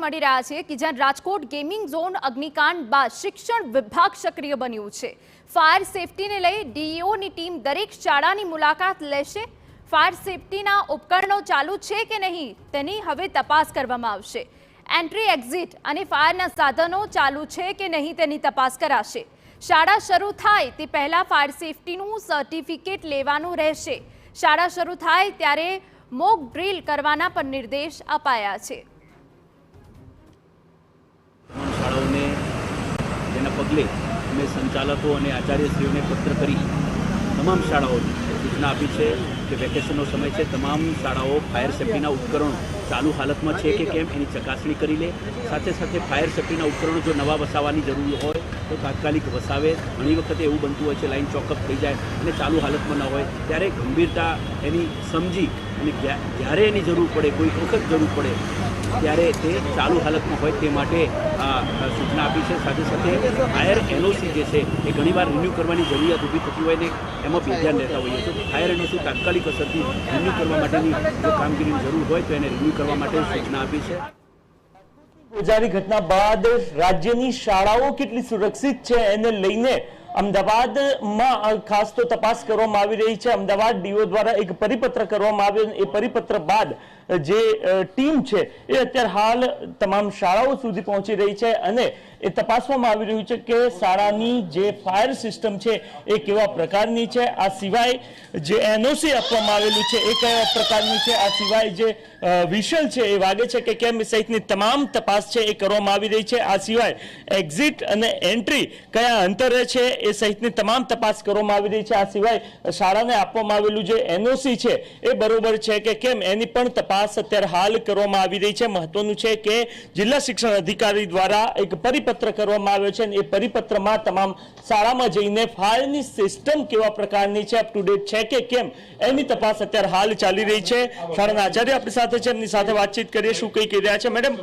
મળી રહ્યા છે કે જ્યાં રાજકોટ ગેમિંગ ઝોન અગ્નિકાંડ બાદ શિક્ષણ વિભાગ સક્રિય બન્યું છે। ફાયર સેફટીને લઈ ડીઈઓની ટીમ દરેક શાળાની મુલાકાત લેશે। ફાયર સેફટીના ઉપકરણો ચાલુ છે કે નહીં તેની હવે તપાસ કરવામાં આવશે। એન્ટ્રી એક્ઝિટ અને ફાયરના સાધનો ચાલુ છે કે નહીં તેની તપાસ કરાશે। શાળા શરૂ થાય તે પહેલા ફાયર સેફટીનું સર્ટિફિકેટ લેવાનું રહેશે। શાળા શરૂ થાય ત્યારે મોક ડ્રીલ કરવાના પણ નિર્દેશ અપાયા છે। શાળાઓને તેના પગલે અમે સંચાલકો અને આચાર્યશ્રીઓને પત્ર કરી તમામ શાળાઓને સૂચના આપી છે કે વેકેશનનો સમય છે, તમામ શાળાઓ ફાયર સેફટીના ઉપકરણો ચાલુ હાલતમાં છે કે કેમ એની ચકાસણી કરી લે। સાથે સાથે ફાયર સેફટીના ઉપકરણો જો નવા વસાવવાની જરૂર હોય તો તાત્કાલિક વસાવે। ઘણી વખતે એવું બનતું હોય છે લાઈન ચોકઅપ થઈ જાય અને ચાલુ હાલતમાં ન હોય ત્યારે ગંભીરતા એની સમજી અને જ્યારે એની જરૂર પડે, કોઈ વખત જરૂર પડે ત્યારે તે ચાલુ હાલતમાં હોય તે માટે સૂચના આપી છે। સાથે સાથે ફાયર એનઓસી જે છે એ ઘણીવાર રિન્યૂ કરવાની જરૂરિયાત ઊભી થતી હોય ને એમાં બેધ્યાન રહેતા હોઈએ તો ફાયર એનઓસી તાત્કાલિક અસરથી રિન્યૂ કરવા માટેની જો કામગીરીની જરૂર હોય તો એને રિન્યૂ કરવા માટે સૂચના આપી છે। ગોઝારી ઘટના બાદ રાજ્યની શાળાઓ કેટલી સુરક્ષિત છે એને લઈને અમદાવાદમાં ખાસ તો તપાસ કરવામાં આવી રહી છે। અમદાવાદ ડીઓ દ્વારા એક પરિપત્ર કરવામાં આવ્યો। એ પરિપત્ર બાદ જે ટીમ છે એ અત્યારે હાલ તમામ શાળાઓ સુધી પહોંચી રહી છે અને એ તપાસવામાં આવી રહ્યું છે કે શાળાની જે ફાયર સિસ્ટમ છે એ કેવા પ્રકારની છે। આ સિવાય જે એનઓસી આપવામાં આવેલું છે એ કયા પ્રકારની છે, આ સિવાય જે વિશલ છે એ વાગે છે કે કેમ સહિતની તમામ તપાસ છે એ કરવામાં આવી રહી છે। આ સિવાય એક્ઝિટ અને એન્ટ્રી કયા અંતરે છે એ સહિતની તમામ તપાસ કરવામાં આવી રહી છે। આ સિવાય શાળાને આપવામાં આવેલું જે એનઓસી છે એ બરોબર છે કે કેમ એની પણ તપાસ અત્યારે હાલ કરવામાં આવી રહી છે। મહત્વનું છે કે જિલ્લા શિક્ષણ અધિકારી દ્વારા એક પરિપત્ર કરવામાં આવ્યો છે અને એ પરિપત્રમાં તમામ શાળામાં જઈને ફાયરની સિસ્ટમ કેવા પ્રકારની છે, અપ ટુ ડેટ છે કે કેમ એની તપાસ અત્યારે હાલ ચાલી રહી છે। શાળાના આચાર્ય આપણી સાથે છે, એમની સાથે વાતચીત કરીએ શું કહી રહ્યા છે। મેડમ,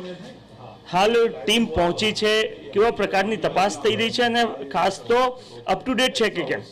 હાલ ટીમ પહોંચી છે, કેવા પ્રકારની તપાસ થઈ રહી છે અને ખાસ તો અપ ટુ ડેટ છે કે કેમ?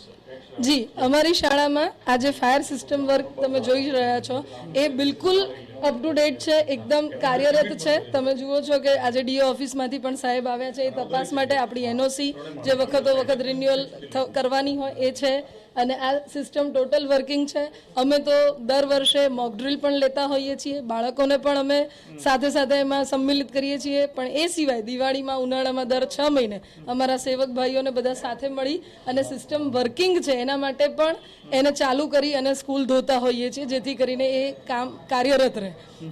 જી, અમારી શાળામાં આજે ફાયર સિસ્ટમ વર્ક તમે જોઈ રહ્યા છો એ બિલકુલ અપ ટુ ડેટ છે, એકદમ કાર્યરત છે। તમે જુઓ છો કે આજે ડીઓ ઓફિસમાંથી પણ સાહેબ આવ્યા છે એ તપાસ માટે। આપણી એનઓસી જે વખતો વખત રિન્યુઅલ કરવાની હોય એ છે અને આ સિસ્ટમ ટોટલ વર્કિંગ છે। અમે તો દર વર્ષે મોક ડ્રીલ પણ લેતા હોઈએ છીએ, બાળકોને પણ અમે સાથે સાથે એમાં સંમિલિત કરીએ છીએ। પણ એ સિવાય દિવાળીમાં, ઉનાળામાં દર 6 મહિને અમારા સેવક ભાઈઓને બધા સાથે મળી અને સિસ્ટમ વર્કિંગ છે એના માટે પણ એને ચાલુ કરી અને સ્કૂલ ધોતા હોઈએ છીએ જેથી કરીને એ કામ કાર્યરત રહે।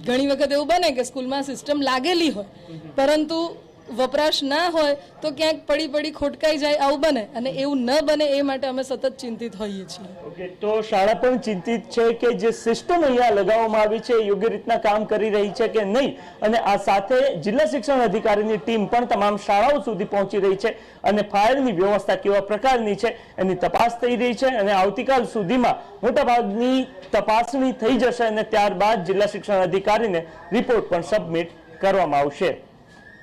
ઘણી વખત એવું બને કે સ્કૂલમાં સિસ્ટમ લાગેલી હોય પરંતુ વપરાશ ના હોય તો ક્યાંક પડી ખોટકાઈ જાય, આવું બને અને એવું ન બને એ માટે અમે સતત ચિંતિત હોઈએ છીએ। ઓકે, તો શાળા પણ ચિંતિત છે કે જે સિસ્ટમ અહીંયા લગાવવામાં આવી છે યોગ્ય રીતના કામ કરી રહી છે કે નહીં, અને આ સાથે જિલ્લા શિક્ષણ અધિકારીની ટીમ પણ તમામ શાળાઓ સુધી પહોંચી રહી છે અને ફાયરની વ્યવસ્થા કેવા પ્રકારની છે એની તપાસ થઈ રહી છે અને આવતીકાલ સુધીમાં મોટાભાગની તપાસણી થઈ જશે અને ત્યારબાદ જિલ્લા શિક્ષણ અધિકારીને રિપોર્ટ પણ સબમિટ કરવામાં આવશે।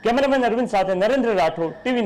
કેમેરામેન અરવિંદ સાથે નરેન્દ્ર રાઠોડ, ટીવી9।